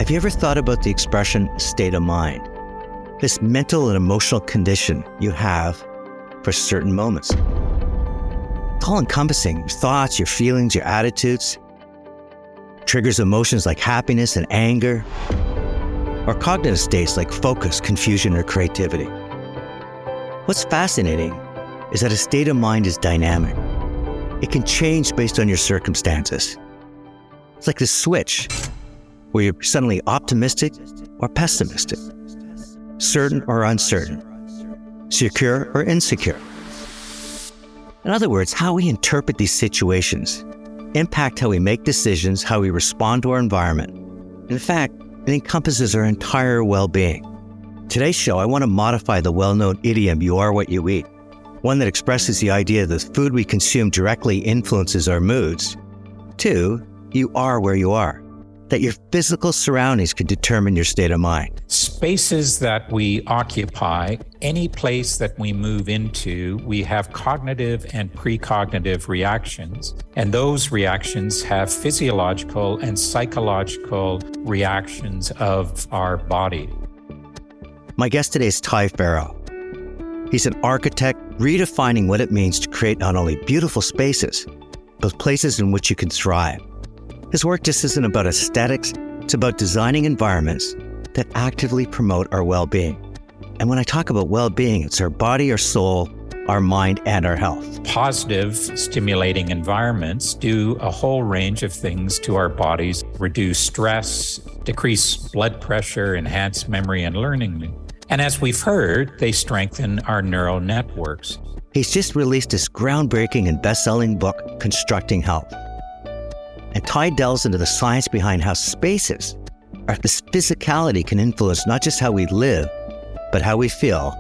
Have you ever thought about the expression state of mind? This mental and emotional condition you have for certain moments. It's all encompassing, your thoughts, your feelings, your attitudes. Triggers emotions like happiness and anger, or cognitive states like focus, confusion, or creativity. What's fascinating is that a state of mind is dynamic. It can change based on your circumstances. It's like the switch where you're suddenly optimistic or pessimistic, certain or uncertain, secure or insecure. In other words, how we interpret these situations impact how we make decisions, how we respond to our environment. In fact, it encompasses our entire well-being. Today's show, I want to modify the well-known idiom, you are what you eat, one that expresses the idea that the food we consume directly influences our moods, to you are where you are, that your physical surroundings can determine your state of mind. Spaces that we occupy, any place that we move into, we have cognitive and precognitive reactions, and those reactions have physiological and psychological reactions of our body. My guest today is Tye Farrow. He's an architect redefining what it means to create not only beautiful spaces, but places in which you can thrive. His work just isn't about aesthetics, it's about designing environments that actively promote our well-being. And when I talk about well-being, it's our body, our soul, our mind, and our health. Positive, stimulating environments do a whole range of things to our bodies, reduce stress, decrease blood pressure, enhance memory and learning. And as we've heard, they strengthen our neural networks. He's just released his groundbreaking and best-selling book, Constructing Health. And Tye delves into the science behind how spaces, or this physicality, can influence not just how we live, but how we feel,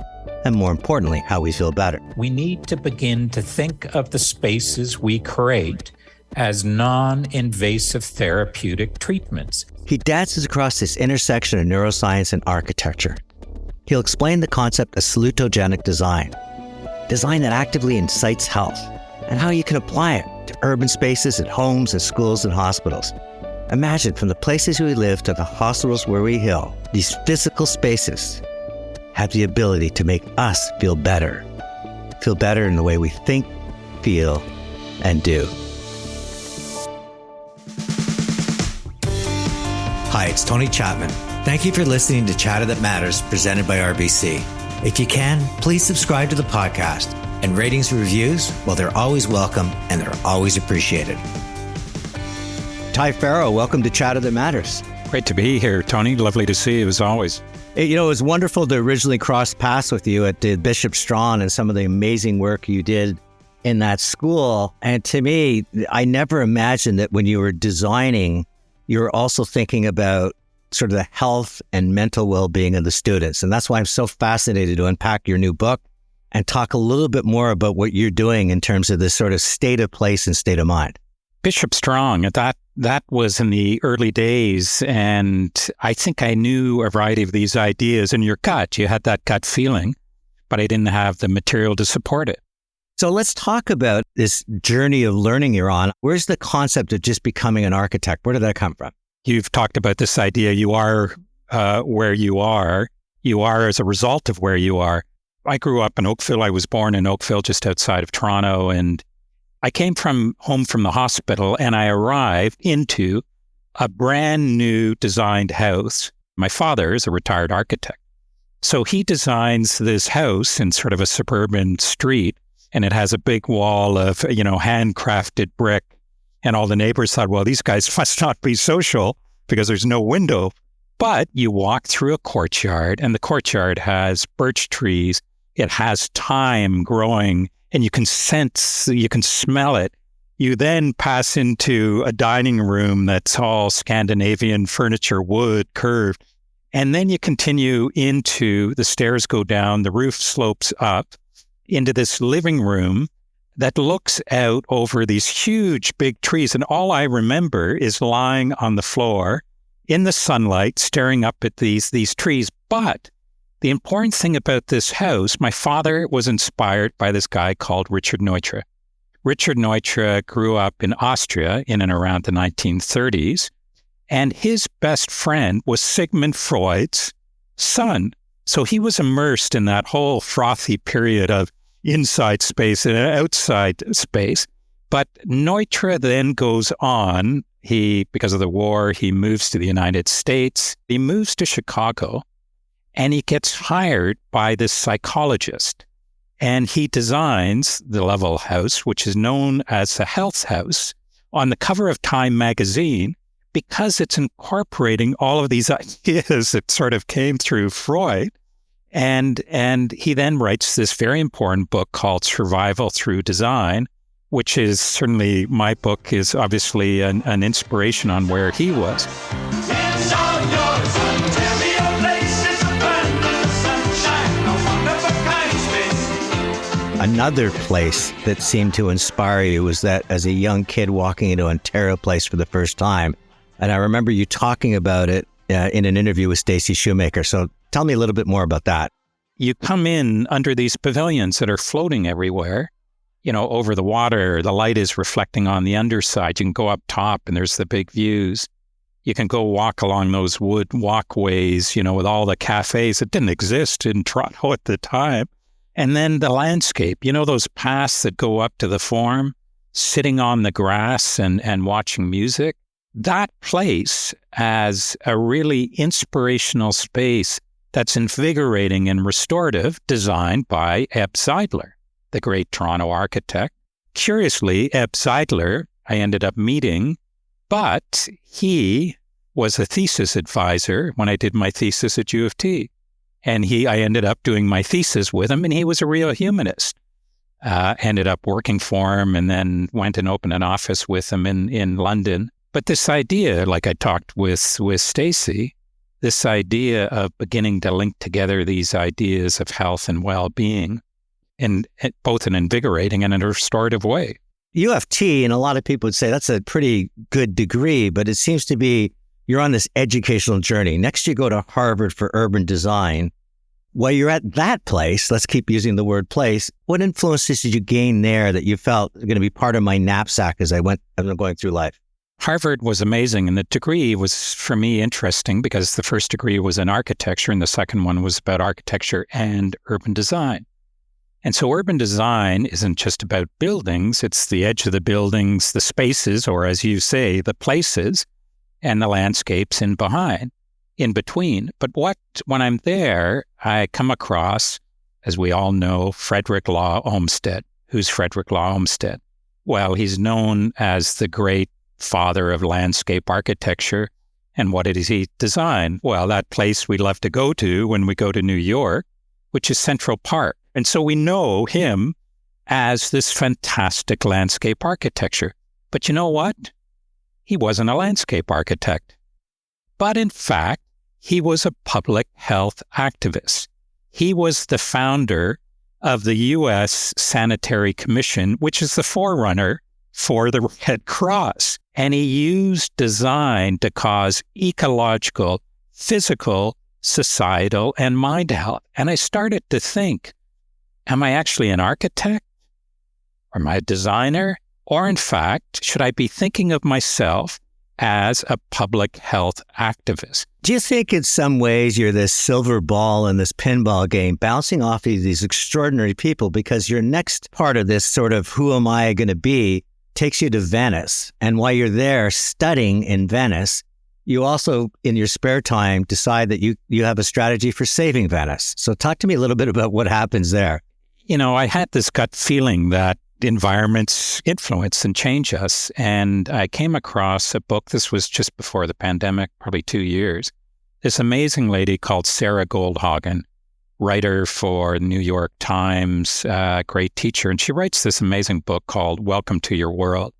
and more importantly, how we feel better. We need to begin to think of the spaces we create as non-invasive therapeutic treatments. He dances across this intersection of neuroscience and architecture. He'll explain the concept of salutogenic design that actively incites health, and how you can apply it to urban spaces at homes and schools and hospitals. Imagine, from the places we live to the hospitals where we heal, these physical spaces have the ability to make us feel better. Feel better in the way we think, feel, and do. Hi, it's Tony Chapman. Thank you for listening to Chatter That Matters, presented by RBC. If you can, please subscribe to the podcast. And ratings and reviews, well, they're always welcome and they're always appreciated. Tye Farrow, welcome to Chatter That Matters. Great to be here, Tony. Lovely to see you as always. You know, it was wonderful to originally cross paths with you at the Bishop Strachan and some of the amazing work you did in that school. And to me, I never imagined that when you were designing, you were also thinking about sort of the health and mental well-being of the students. And that's why I'm so fascinated to unpack your new book and talk a little bit more about what you're doing in terms of this sort of state of place and state of mind. Bishop Strachan, that was in the early days, and I think I knew a variety of these ideas in your gut. You had that gut feeling, but I didn't have the material to support it. So let's talk about this journey of learning you're on. Where's the concept of just becoming an architect? Where did that come from? You've talked about this idea, you are where you are as a result of where you are. I grew up in Oakville. I was born in Oakville, just outside of Toronto, and I came home from the hospital and I arrived into a brand new designed house. My father is a retired architect. So he designs this house in sort of a suburban street, and it has a big wall of, handcrafted brick. And all the neighbors thought, well, these guys must not be social because there's no window. But you walk through a courtyard, and the courtyard has birch trees. It has thyme growing, and you can smell it. You then pass into a dining room that's all Scandinavian furniture, wood, curved. And then you continue into, the stairs go down, the roof slopes up into this living room that looks out over these huge big trees. And all I remember is lying on the floor in the sunlight, staring up at these trees. But the important thing about this house, my father was inspired by this guy called Richard Neutra. Richard Neutra grew up in Austria in and around the 1930s. And his best friend was Sigmund Freud's son. So he was immersed in that whole frothy period of inside space and outside space. But Neutra then goes on. Because of the war, he moves to the United States. He moves to Chicago, and he gets hired by this psychologist. And he designs the Level House, which is known as the Health House, on the cover of Time magazine, because it's incorporating all of these ideas that sort of came through Freud. And he then writes this very important book called Survival Through Design, which is certainly, my book is obviously an inspiration on where he was. Another place that seemed to inspire you was that as a young kid walking into Ontario Place for the first time. And I remember you talking about it in an interview with Stacy Shoemaker. So tell me a little bit more about that. You come in under these pavilions that are floating everywhere, over the water. The light is reflecting on the underside. You can go up top and there's the big views. You can go walk along those wood walkways, with all the cafes that didn't exist in Toronto at the time. And then the landscape, those paths that go up to the Forum, sitting on the grass and watching music. That place as a really inspirational space that's invigorating and restorative, designed by Ebb Seidler, the great Toronto architect. Curiously, Ebb Seidler, I ended up meeting, but he was a thesis advisor when I did my thesis at U of T. And I ended up doing my thesis with him, and he was a real humanist. Ended up working for him and then went and opened an office with him in London. But this idea, like I talked with Stacy, this idea of beginning to link together these ideas of health and well-being in both an invigorating and a restorative way. U of T, and a lot of people would say that's a pretty good degree, but it seems to be you're on this educational journey. Next, you go to Harvard for urban design. While you're at that place, let's keep using the word place, what influences did you gain there that you felt were going to be part of my knapsack as I'm going through life? Harvard was amazing, and the degree was, for me, interesting because the first degree was in architecture and the second one was about architecture and urban design. And so urban design isn't just about buildings, it's the edge of the buildings, the spaces, or as you say, the places, and the landscapes in between. But when I'm there, I come across, as we all know, Frederick Law Olmsted. Who's Frederick Law Olmsted? Well, he's known as the great father of landscape architecture. And what did he design? Well, that place we love to go to when we go to New York, which is Central Park. And so we know him as this fantastic landscape architecture. But you know what? He wasn't a landscape architect. But in fact, he was a public health activist. He was the founder of the U.S. Sanitary Commission, which is the forerunner for the Red Cross. And he used design to cause ecological, physical, societal, and mind health. And I started to think, am I actually an architect? Or am I a designer? Or in fact, should I be thinking of myself as a public health activist? Do you think in some ways you're this silver ball in this pinball game, bouncing off of these extraordinary people, because your next part of this sort of who am I going to be takes you to Venice. And while you're there studying in Venice, you also, in your spare time, decide that you have a strategy for saving Venice. So talk to me a little bit about what happens there. I had this gut feeling that environments influence and change us. And I came across a book, this was just before the pandemic, probably 2 years, this amazing lady called Sarah Goldhagen, writer for New York Times, great teacher. And she writes this amazing book called Welcome to Your World,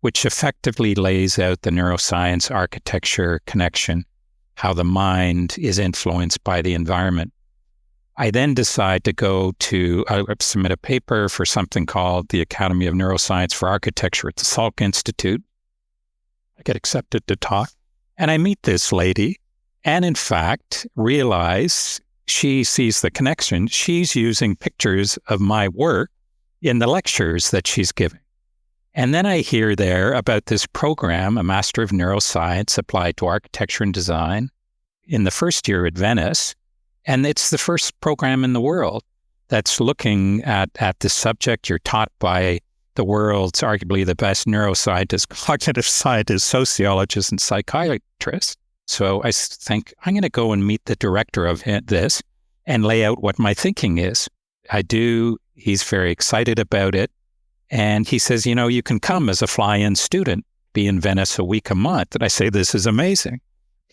which effectively lays out the neuroscience architecture connection, how the mind is influenced by the environment. I then decide to go to submit a paper for something called the Academy of Neuroscience for Architecture at the Salk Institute. I get accepted to talk, and I meet this lady, and in fact, realize she sees the connection. She's using pictures of my work in the lectures that she's giving. And then I hear there about this program, a Master of Neuroscience applied to architecture and design in the first year at Venice. And it's the first program in the world that's looking at this subject. You're taught by the world's arguably the best neuroscientists, cognitive scientists, sociologists, and psychiatrists. So I think I'm going to go and meet the director of this and lay out what my thinking is. I do. He's very excited about it. And he says, you can come as a fly-in student, be in Venice a week a month. And I say, this is amazing.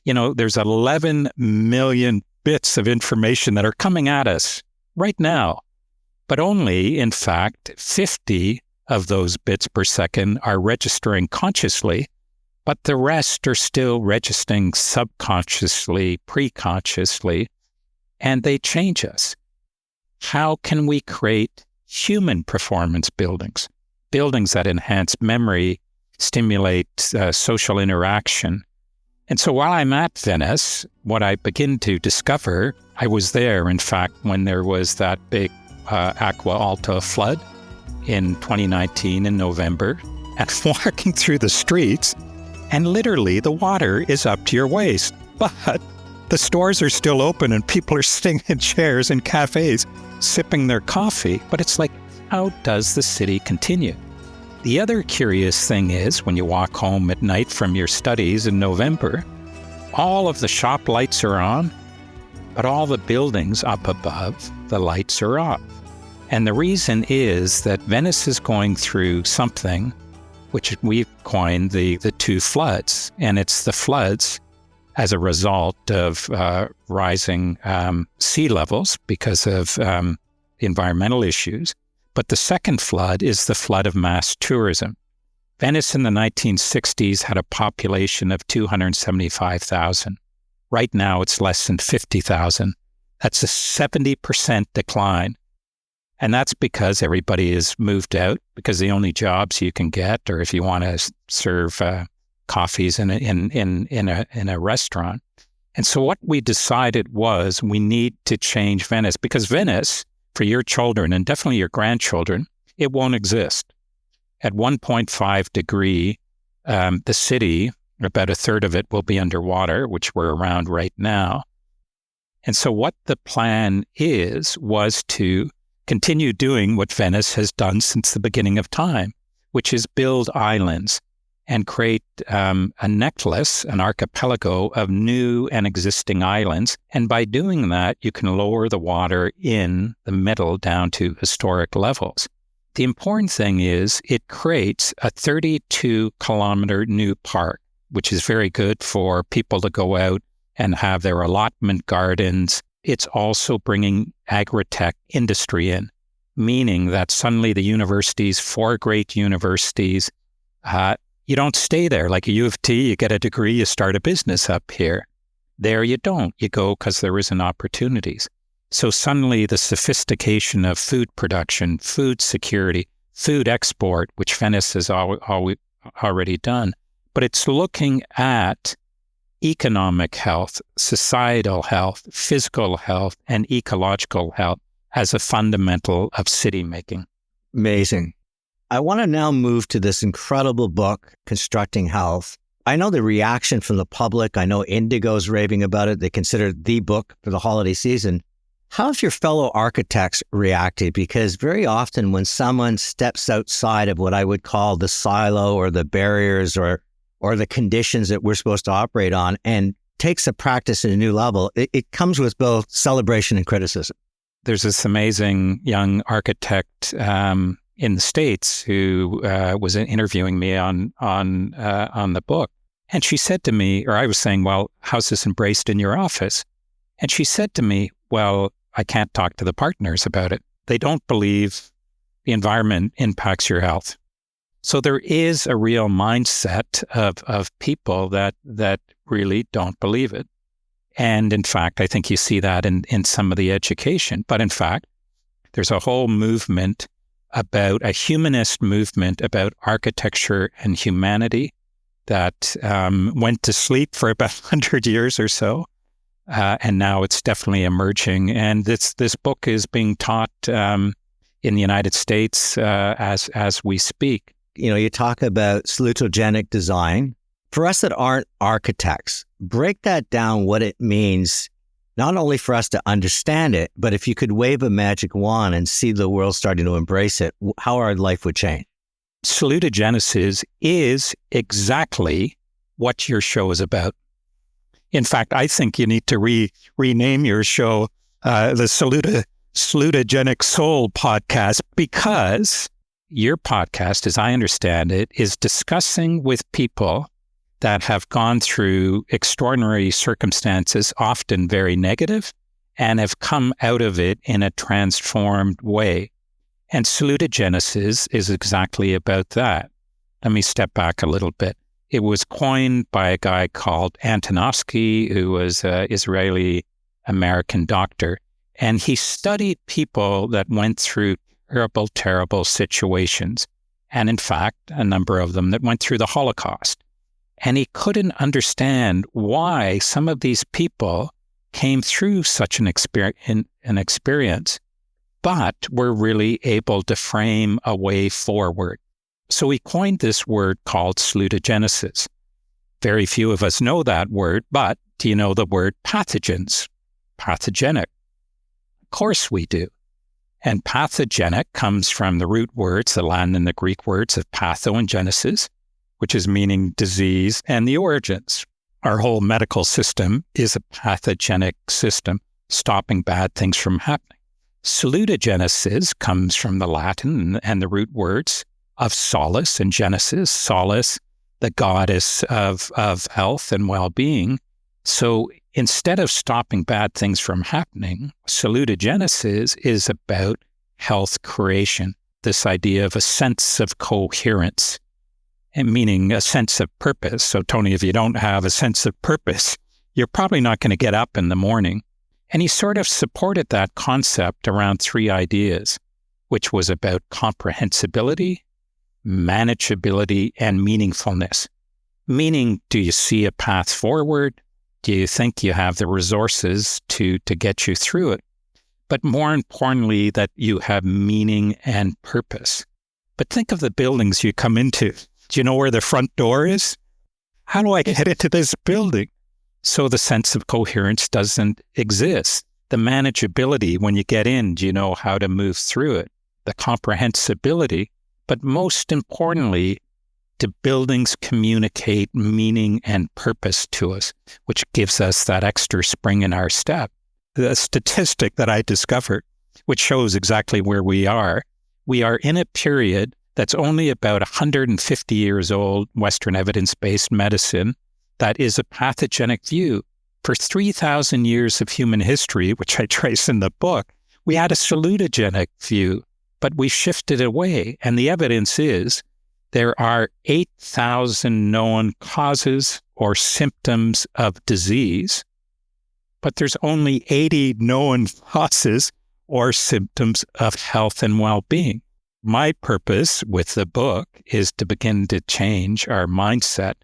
There's 11 million bits of information that are coming at us right now. But only, in fact, 50 of those bits per second are registering consciously, but the rest are still registering subconsciously, preconsciously, and they change us. How can we create human performance buildings that enhance memory, stimulate social interaction? And so while I'm at Venice, what I begin to discover, I was there, in fact, when there was that big Acqua Alta flood in 2019 in November, and walking through the streets, and literally the water is up to your waist, but the stores are still open and people are sitting in chairs in cafes sipping their coffee. But it's like, how does the city continue? The other curious thing is when you walk home at night from your studies in November, all of the shop lights are on, but all the buildings up above, the lights are off. And the reason is that Venice is going through something which we've coined the two floods. And it's the floods as a result of rising sea levels because of environmental issues. But the second flood is the flood of mass tourism. Venice in the 1960s had a population of 275,000. Right now, it's less than 50,000. That's a 70% decline. And that's because everybody is moved out, because the only jobs you can get, or if you want to serve coffees in a restaurant. And so what we decided was we need to change Venice, because Venice, for your children and definitely your grandchildren, it won't exist. At 1.5 degree, the city, about a third of it will be underwater, which we're around right now. And so what the plan was to continue doing what Venice has done since the beginning of time, which is build islands and create a necklace, an archipelago of new and existing islands. And by doing that, you can lower the water in the middle down to historic levels. The important thing is it creates a 32-kilometer new park, which is very good for people to go out and have their allotment gardens. It's also bringing agri-tech industry in, meaning that suddenly the universities, 4 great universities, you don't stay there. Like a U of T, you get a degree, you start a business up here. There you don't. You go because there isn't opportunities. So suddenly the sophistication of food production, food security, food export, which Venice has already done, but it's looking at economic health, societal health, physical health, and ecological health as a fundamental of city making. Amazing. I want to now move to this incredible book, Constructing Health. I know the reaction from the public. I know Indigo's raving about it. They consider it the book for the holiday season. How have your fellow architects reacted? Because very often when someone steps outside of what I would call the silo or the barriers or the conditions that we're supposed to operate on and takes a practice at a new level, it comes with both celebration and criticism. There's this amazing young architect in the States who was interviewing me on the book. And she said to me, or I was saying, well, how's this embraced in your office? And she said to me, well, I can't talk to the partners about it. They don't believe the environment impacts your health. So there is a real mindset of people that really don't believe it. And in fact, I think you see that in some of the education. But in fact, there's a whole movement a humanist movement about architecture and humanity that went to sleep for about 100 years or so. And now it's definitely emerging. And this book is being taught in the United States as we speak. you talk about salutogenic design. For us that aren't architects, break that down, what it means, not only for us to understand it, but if you could wave a magic wand and see the world starting to embrace it, how our life would change. Salutogenesis is exactly what your show is about. In fact, I think you need to rename your show the Salutogenic Soul Podcast, because your podcast, as I understand it, is discussing with people that have gone through extraordinary circumstances, often very negative, and have come out of it in a transformed way. And salutogenesis is exactly about that. Let me step back a little bit. It was coined by a guy called Antonovsky, who was an Israeli-American doctor. And he studied people that went through terrible, terrible situations. And in fact, a number of them that went through the Holocaust. And he couldn't understand why some of these people came through such an experience, but were really able to frame a way forward. So he coined this word called salutogenesis. Very few of us know that word, but do you know the word pathogens? Pathogenic. Of course we do. And pathogenic comes from the root words, the Latin and the Greek words of patho and genesis, which is meaning disease, and the origins. Our whole medical system is a pathogenic system, stopping bad things from happening. Salutogenesis comes from the Latin and the root words of solace and genesis, solace, the goddess of health and well-being. So instead of stopping bad things from happening, salutogenesis is about health creation, this idea of a sense of coherence, and meaning a sense of purpose. So Tony, if you don't have a sense of purpose, you're probably not going to get up in the morning. And he sort of supported that concept around three ideas, which was about comprehensibility, manageability, and meaningfulness. Meaning, do you see a path forward? Do you think you have the resources to get you through it? But more importantly, that you have meaning and purpose. But think of the buildings you come into. Do you know where the front door is? How do I get into this building? So the sense of coherence doesn't exist. The manageability, when you get in, do you know how to move through it? The comprehensibility, but most importantly, do buildings communicate meaning and purpose to us, which gives us that extra spring in our step. The statistic that I discovered, which shows exactly where we are in a period that's only about 150 years old, Western evidence-based medicine, that is a pathogenic view. For 3,000 years of human history, which I trace in the book, we had a salutogenic view, but we shifted away. And the evidence is there are 8,000 known causes or symptoms of disease, but there's only 80 known causes or symptoms of health and well-being. My purpose with the book is to begin to change our mindset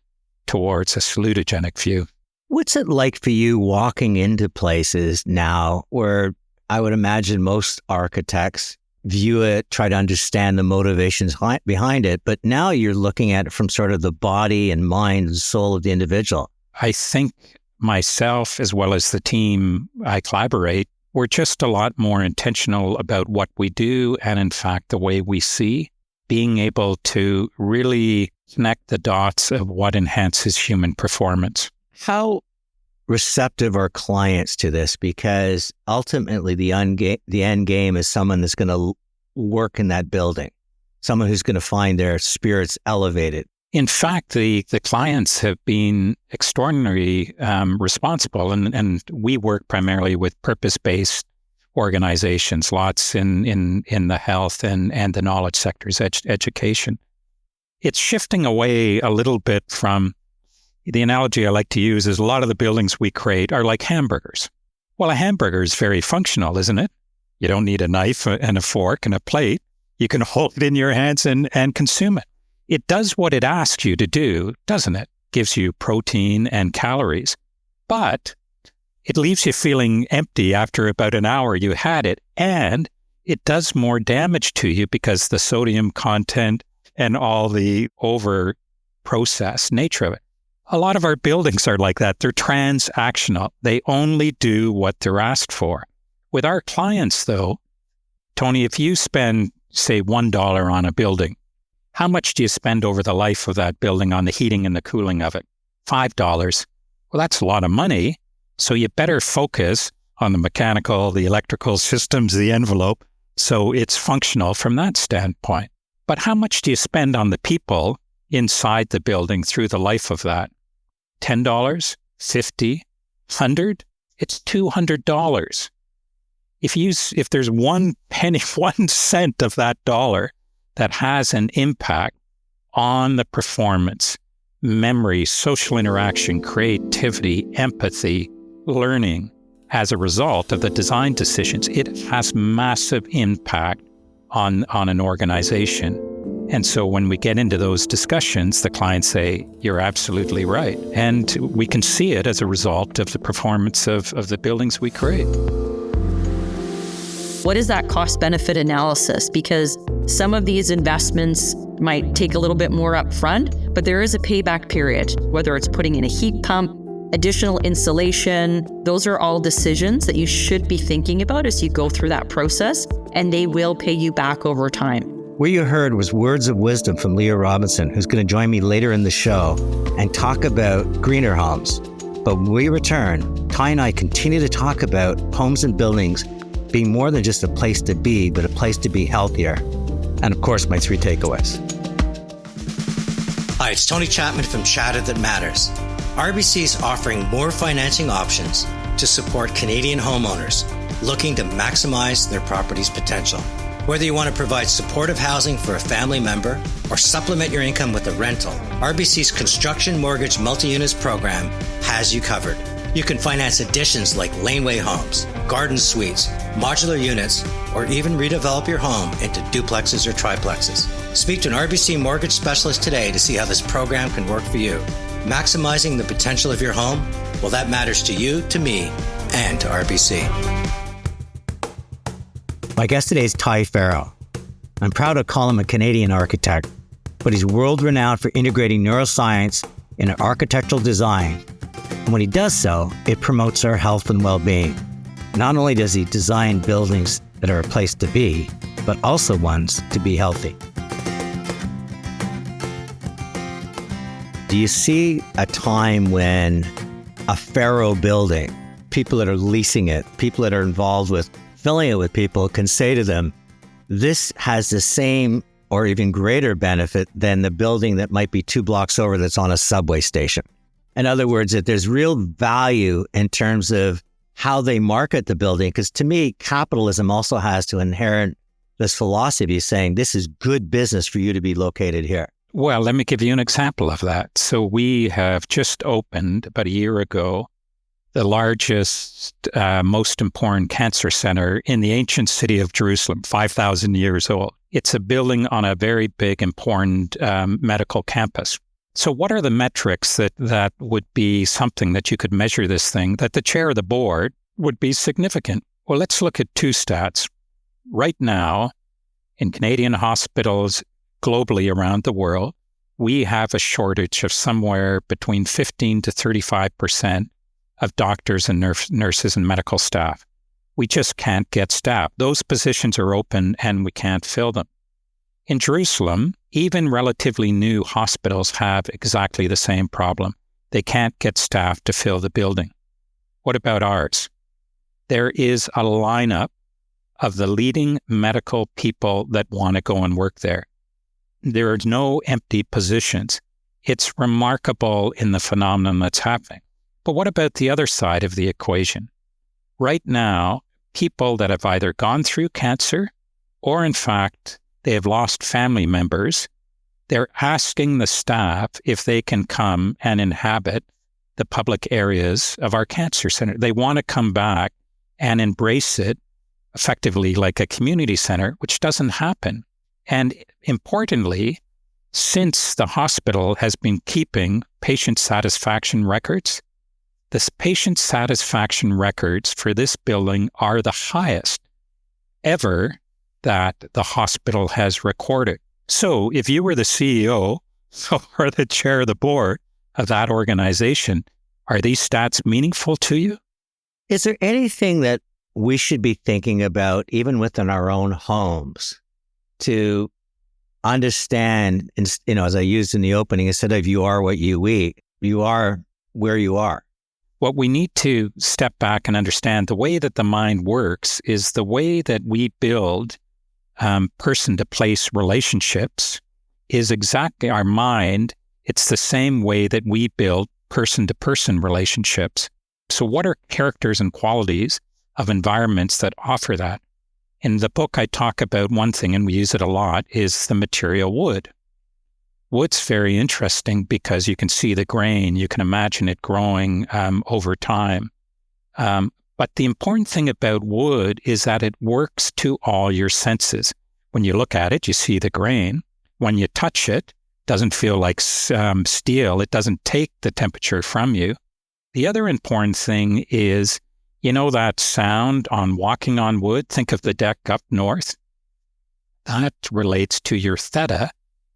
towards a salutogenic view. What's it like for you walking into places now where I would imagine most architects view it, try to understand the motivations behind it, but now you're looking at it from sort of the body and mind and soul of the individual? I think myself, as well as the team I collaborate, we're just a lot more intentional about what we do and, in fact, the way we see, being able to really connect the dots of what enhances human performance. How receptive are clients to this? Because ultimately the end game is someone that's going to work in that building, someone who's going to find their spirits elevated. In fact, the clients have been extraordinarily responsible, and we work primarily with purpose-based organizations, lots in the health and the knowledge sectors, education. It's shifting away a little bit from, the analogy I like to use is a lot of the buildings we create are like hamburgers. Well, a hamburger is very functional, isn't it? You don't need a knife and a fork and a plate. You can hold it in your hands and consume it. It does what it asks you to do, doesn't it? Gives you protein and calories, but it leaves you feeling empty after about an hour you had it, and it does more damage to you because the sodium content and all the over-processed nature of it. A lot of our buildings are like that. They're transactional. They only do what they're asked for. With our clients, though, Tony, if you spend, say, $1 on a building, how much do you spend over the life of that building on the heating and the cooling of it? $5. Well, that's a lot of money. So you better focus on the mechanical, the electrical systems, the envelope, so it's functional from that standpoint. But how much do you spend on the people inside the building through the life of that? $10, $50, $100? It's $200. If there's 1 penny, 1 cent of that dollar that has an impact on the performance, memory, social interaction, creativity, empathy, learning as a result of the design decisions, it has massive impact on an organization. And so when we get into those discussions, the clients say, you're absolutely right. And we can see it as a result of the performance of the buildings we create. What is that cost-benefit analysis? Because some of these investments might take a little bit more upfront, but there is a payback period, whether it's putting in a heat pump, additional insulation. Those are all decisions that you should be thinking about as you go through that process, and they will pay you back over time. What you heard was words of wisdom from Leah Robinson, who's going to join me later in the show and talk about greener homes. But when we return, Tye and I continue to talk about homes and buildings being more than just a place to be, but a place to be healthier. And of course, my 3 takeaways. Hi, it's Tony Chapman from Chatter That Matters. RBC is offering more financing options to support Canadian homeowners looking to maximize their property's potential. Whether you want to provide supportive housing for a family member or supplement your income with a rental, RBC's Construction Mortgage Multi-Units program has you covered. You can finance additions like laneway homes, garden suites, modular units, or even redevelop your home into duplexes or triplexes. Speak to an RBC mortgage specialist today to see how this program can work for you. Maximizing the potential of your home, well, that matters to you, to me, and to RBC. My guest today is Tye Farrow. I'm proud to call him a Canadian architect, but he's world-renowned for integrating neuroscience in architectural design. And when he does so, it promotes our health and well-being. Not only does he design buildings that are a place to be, but also ones to be healthy. Do you see a time when a Farrow building, people that are leasing it, people that are involved with filling it with people can say to them, this has the same or even greater benefit than the building that might be 2 blocks over that's on a subway station? In other words, that there's real value in terms of how they market the building. Because to me, capitalism also has to inherit this philosophy saying this is good business for you to be located here. Well, let me give you an example of that. So we have just opened about a year ago the largest, most important cancer center in the ancient city of Jerusalem, 5,000 years old. It's a building on a very big, important medical campus. So what are the metrics that would be something that you could measure this thing, that the chair of the board would be significant? Well, let's look at 2 stats. Right now, in Canadian hospitals globally around the world, we have a shortage of somewhere between 15 to 35% of doctors and nurses and medical staff. We just can't get staff. Those positions are open and we can't fill them. In Jerusalem, even relatively new hospitals have exactly the same problem. They can't get staff to fill the building. What about ours? There is a lineup of the leading medical people that want to go and work there. There are no empty positions. It's remarkable in the phenomenon that's happening. But what about the other side of the equation? Right now, people that have either gone through cancer or, in fact, they have lost family members, they're asking the staff if they can come and inhabit the public areas of our cancer center. They want to come back and embrace it effectively like a community center, which doesn't happen. And importantly, since the hospital has been keeping patient satisfaction records, the patient satisfaction records for this building are the highest ever that the hospital has recorded. So if you were the CEO or the chair of the board of that organization, are these stats meaningful to you? Is there anything that we should be thinking about, even within our own homes, to understand, as I used in the opening, instead of you are what you eat, you are where you are? What we need to step back and understand, the way that the mind works is the way that we build person-to-place relationships is exactly our mind. It's the same way that we build person-to-person relationships. So what are characters and qualities of environments that offer that? In the book, I talk about one thing, and we use it a lot, is the material wood. Wood's very interesting because you can see the grain. You can imagine it growing over time. But the important thing about wood is that it works to all your senses. When you look at it, you see the grain. When you touch it, it doesn't feel like steel. It doesn't take the temperature from you. The other important thing is, that sound on walking on wood? Think of the deck up north. That relates to your theta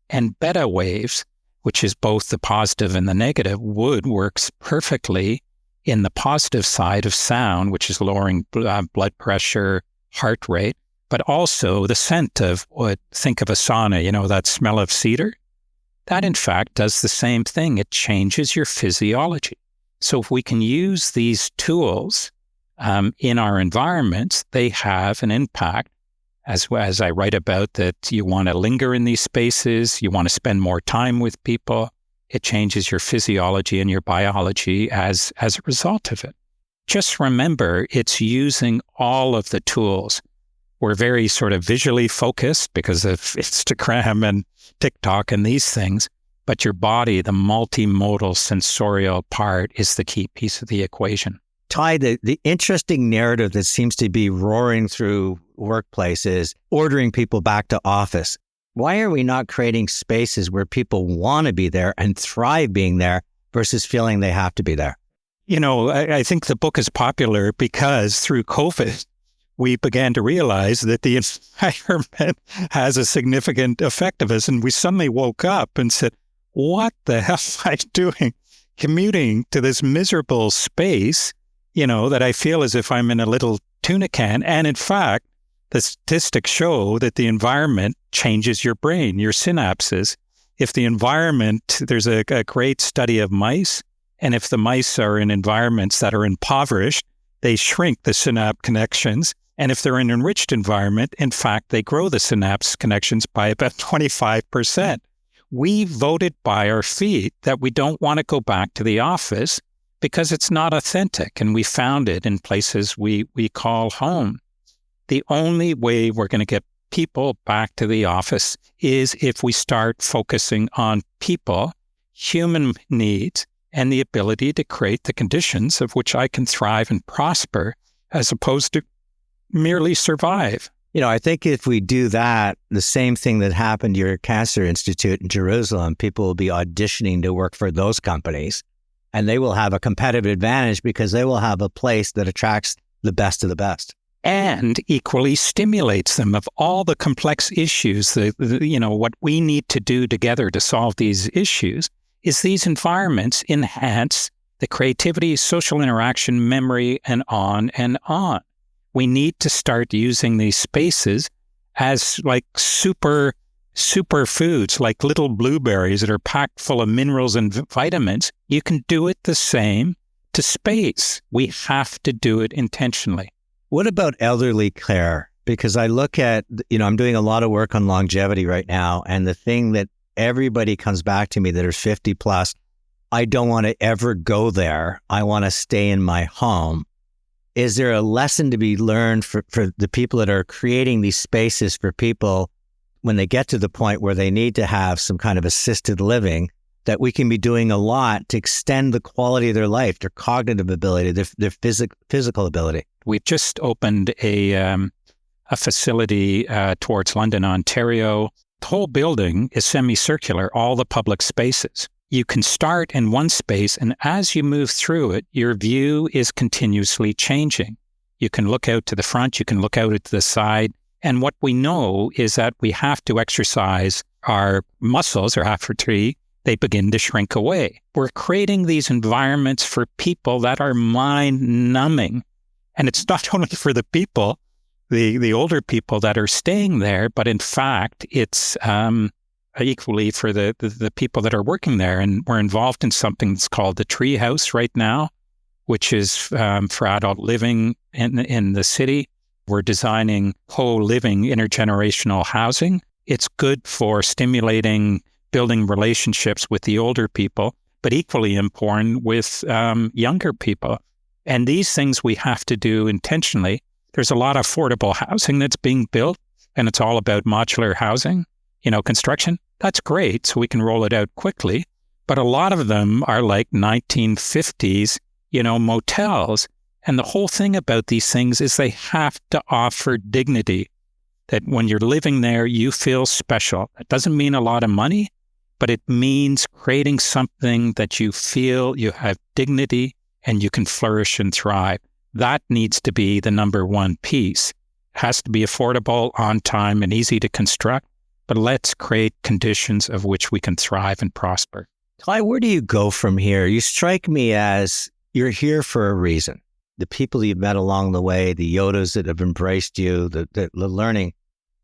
and beta waves, which is both the positive and the negative. Wood works perfectly in the positive side of sound, which is lowering blood pressure, heart rate, but also the scent of wood. Think of a sauna, that smell of cedar. That, in fact, does the same thing. It changes your physiology. So if we can use these tools in our environments, they have an impact. As I write about, that you want to linger in these spaces, you want to spend more time with people. It changes your physiology and your biology as a result of it. Just remember, it's using all of the tools. We're very sort of visually focused because of Instagram and TikTok and these things, but your body, the multimodal sensorial part, is the key piece of the equation. Tye, the interesting narrative that seems to be roaring through workplaces, ordering people back to office. Why are we not creating spaces where people want to be there and thrive being there versus feeling they have to be there? I think the book is popular because through COVID, we began to realize that the environment has a significant effect of us. And we suddenly woke up and said, what the hell am I doing commuting to this miserable space, that I feel as if I'm in a little tuna can? And in fact, the statistics show that the environment changes your brain, your synapses. If the environment, there's a great study of mice, and if the mice are in environments that are impoverished, they shrink the synapse connections. And if they're in an enriched environment, in fact, they grow the synapse connections by about 25%. We voted by our feet that we don't want to go back to the office because it's not authentic, and we found it in places we call home. The only way we're going to get people back to the office is if we start focusing on people, human needs, and the ability to create the conditions of which I can thrive and prosper, as opposed to merely survive. I think if we do that, the same thing that happened to your cancer institute in Jerusalem, people will be auditioning to work for those companies, and they will have a competitive advantage because they will have a place that attracts the best of the best. And equally stimulates them of all the complex issues, what we need to do together to solve these issues is these environments enhance the creativity, social interaction, memory, and on and on. We need to start using these spaces as like super foods, like little blueberries that are packed full of minerals and vitamins. You can do it the same to space. We have to do it intentionally. What about elderly care? Because I look at, I'm doing a lot of work on longevity right now, and the thing that everybody comes back to me that are 50 plus, I don't want to ever go there. I want to stay in my home. Is there a lesson to be learned for the people that are creating these spaces for people when they get to the point where they need to have some kind of assisted living, that we can be doing a lot to extend the quality of their life, their cognitive ability, their physical ability? We've just opened a facility towards London, Ontario. The whole building is semicircular, all the public spaces. You can start in one space, and as you move through it, your view is continuously changing. You can look out to the front, you can look out to the side, and what we know is that we have to exercise our muscles or atrophy, they begin to shrink away. We're creating these environments for people that are mind-numbing. And it's not only for the people, the older people that are staying there, but in fact, it's equally for the people that are working there. And we're involved in something that's called the Tree House right now, which is for adult living in the city. We're designing co-living intergenerational housing. It's good for stimulating building relationships with the older people, but equally important with younger people. And these things we have to do intentionally. There's a lot of affordable housing that's being built, and it's all about modular housing, construction. That's great, so we can roll it out quickly. But a lot of them are like 1950s, motels. And the whole thing about these things is they have to offer dignity, that when you're living there, you feel special. It doesn't mean a lot of money, but it means creating something that you feel you have dignity and you can flourish and thrive. That needs to be the number one piece. It has to be affordable, on time, and easy to construct, but let's create conditions of which we can thrive and prosper. Tye, where do you go from here? You strike me as you're here for a reason. The people you've met along the way, the Yodas that have embraced you, the learning.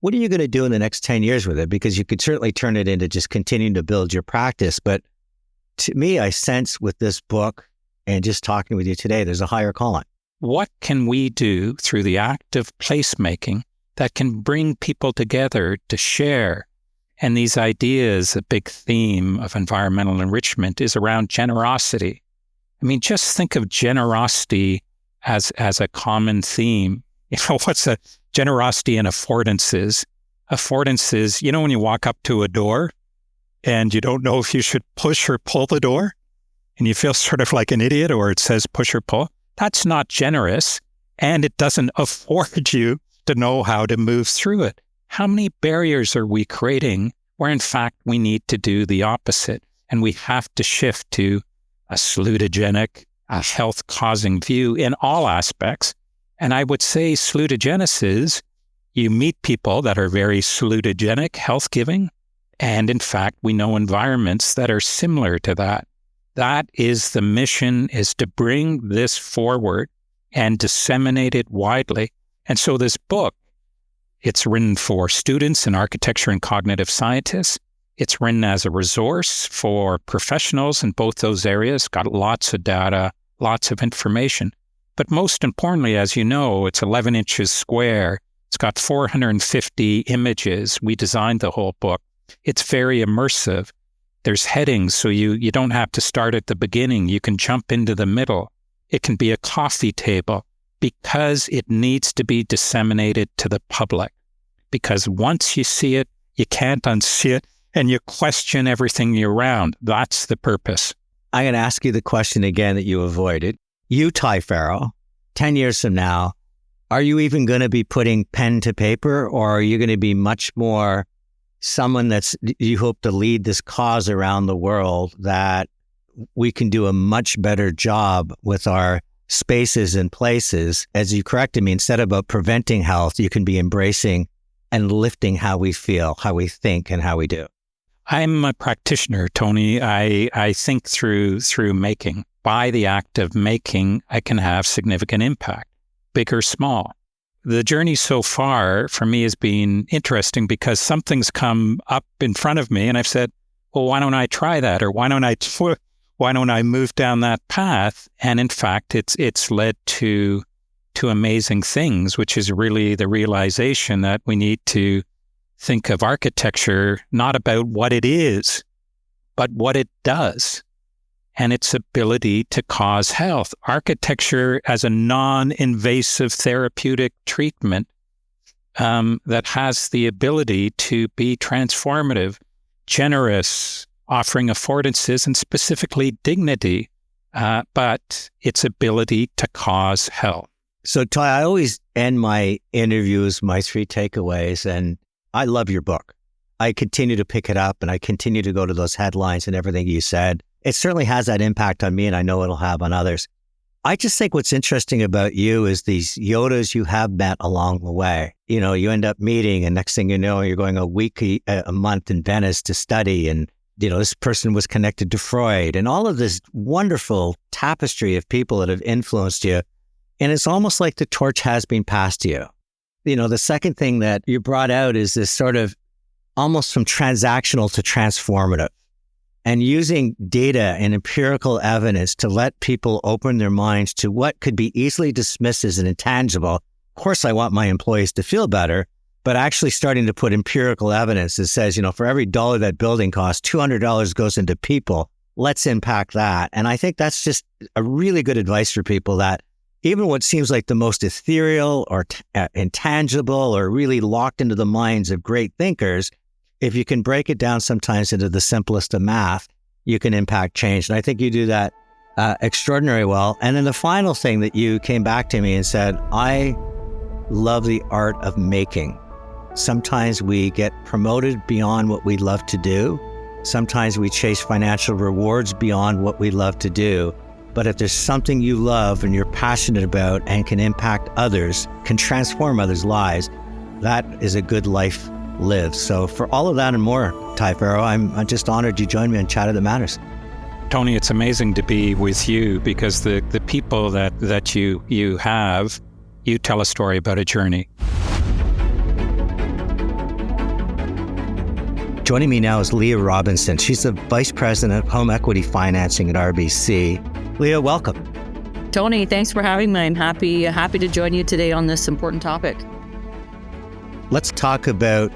What are you going to do in the next 10 years with it? Because you could certainly turn it into just continuing to build your practice. But to me, I sense with this book and just talking with you today, there's a higher calling. What can we do through the act of placemaking that can bring people together to share? And these ideas, a big theme of environmental enrichment is around generosity. I mean, just think of generosity as a common theme. What's a generosity and affordances? Affordances, when you walk up to a door and you don't know if you should push or pull the door and you feel sort of like an idiot, or it says push or pull, that's not generous, and it doesn't afford you to know how to move through it. How many barriers are we creating where in fact we need to do the opposite, and we have to shift to a salutogenic, a health-causing view in all aspects? And I would say salutogenesis, you meet people that are very salutogenic, health-giving, and in fact, we know environments that are similar to that. That is the mission, is to bring this forward and disseminate it widely. And so this book, it's written for students in architecture and cognitive scientists. It's written as a resource for professionals in both those areas, got lots of data, lots of information. But most importantly, as you know, it's 11 inches square. It's got 450 images. We designed the whole book. It's very immersive. There's headings, so you don't have to start at the beginning. You can jump into the middle. It can be a coffee table because it needs to be disseminated to the public. Because once you see it, you can't unsee it, and you question everything you're around. That's the purpose. I'm going to ask you the question again that you avoided. You, Tye Farrow, 10 years from now, are you even going to be putting pen to paper, or are you going to be much more someone you hope to lead this cause around the world, that we can do a much better job with our spaces and places? As you corrected me, instead of about preventing health, you can be embracing and lifting how we feel, how we think, and how we do. I'm a practitioner, Tony. I think through making. By the act of making, I can have significant impact, big or small. The journey so far for me has been interesting because something's come up in front of me and I've said, well, why don't I try that? Or why don't I move down that path? And in fact, it's led to amazing things, which is really the realization that we need to think of architecture not about what it is, but what it does and its ability to cause health. Architecture as a non-invasive therapeutic treatment that has the ability to be transformative, generous, offering affordances and specifically dignity, but its ability to cause health. So, Tye, I always end my interviews, my 3 takeaways, and I love your book. I continue to pick it up and I continue to go to those headlines and everything you said. It certainly has that impact on me, and I know it'll have on others. I just think what's interesting about you is these Yodas you have met along the way. You know, you end up meeting and next thing you know, you're going a month in Venice to study. And, you know, this person was connected to Freud and all of this wonderful tapestry of people that have influenced you. And it's almost like the torch has been passed to you. You know, the second thing that you brought out is this sort of almost from transactional to transformative. And using data and empirical evidence to let people open their minds to what could be easily dismissed as an intangible. Of course, I want my employees to feel better, but actually starting to put empirical evidence that says, you know, for every dollar that building costs, $200 goes into people. Let's impact that. And I think that's just a really good advice for people that even what seems like the most ethereal or intangible or really locked into the minds of great thinkers, if you can break it down sometimes into the simplest of math, you can impact change. And I think you do that extraordinarily well. And then the final thing that you came back to me and said, I love the art of making. Sometimes we get promoted beyond what we love to do. Sometimes we chase financial rewards beyond what we love to do. But if there's something you love and you're passionate about and can impact others, can transform others' lives, that is a good life lived. So for all of that and more, Tye Farrow, I'm just honored you joined me on Chatter That Matters. Tony, it's amazing to be with you because the people that you have, you tell a story about a journey. Joining me now is Leah Robinson. She's the Vice President of Home Equity Financing at RBC. Leah, welcome. Tony, thanks for having me. I'm happy to join you today on this important topic. Let's talk about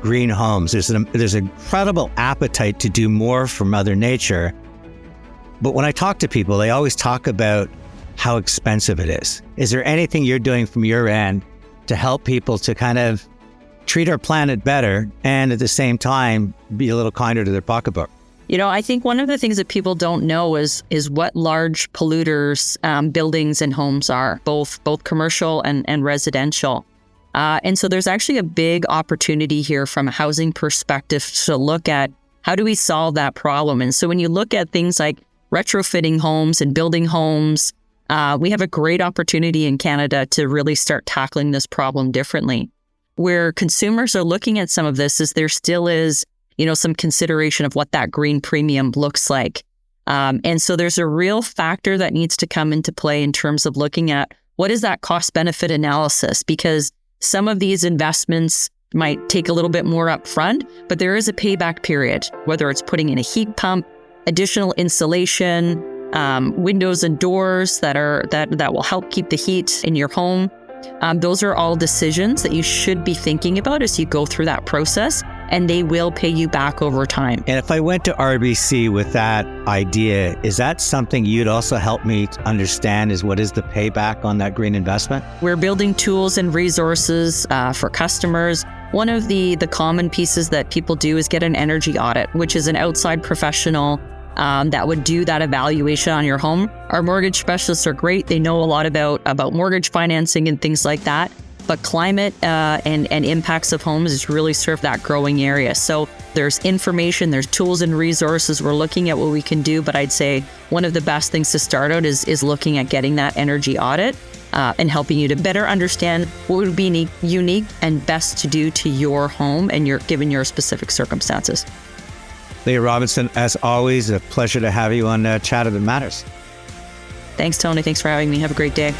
green homes. There's an incredible appetite to do more for Mother Nature. But when I talk to people, they always talk about how expensive it is. Is there anything you're doing from your end to help people to kind of treat our planet better and at the same time be a little kinder to their pocketbook? You know, I think one of the things that people don't know is what large polluters buildings and homes are, both commercial and residential. And so there's actually a big opportunity here from a housing perspective to look at how do we solve that problem. And so when you look at things like retrofitting homes and building homes, we have a great opportunity in Canada to really start tackling this problem differently. Where consumers are looking at some of this is there still is, you know, some consideration of what that green premium looks like. And so there's a real factor that needs to come into play in terms of looking at what is that cost benefit analysis, because some of these investments might take a little bit more upfront, but there is a payback period, whether it's putting in a heat pump, additional insulation, windows and doors that will help keep the heat in your home. Those are all decisions that you should be thinking about as you go through that process, and they will pay you back over time. And if I went to RBC with that idea, is that something you'd also help me to understand is what is the payback on that green investment? We're building tools and resources for customers. One of the common pieces that people do is get an energy audit, which is an outside professional that would do that evaluation on your home. Our mortgage specialists are great. They know a lot about mortgage financing and things like that. But climate and impacts of homes is really serve that growing area. So there's information, there's tools and resources. We're looking at what we can do. But I'd say one of the best things to start out is looking at getting that energy audit and helping you to better understand what would be unique and best to do to your home and given your specific circumstances. Leah Robinson, as always, a pleasure to have you on Chatter That Matters. Thanks, Tony. Thanks for having me. Have a great day.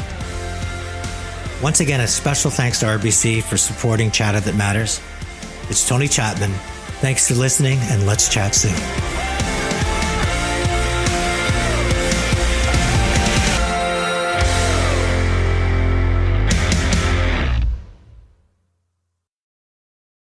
Once again, a special thanks to RBC for supporting Chatter That Matters. It's Tony Chapman. Thanks for listening, and let's chat soon.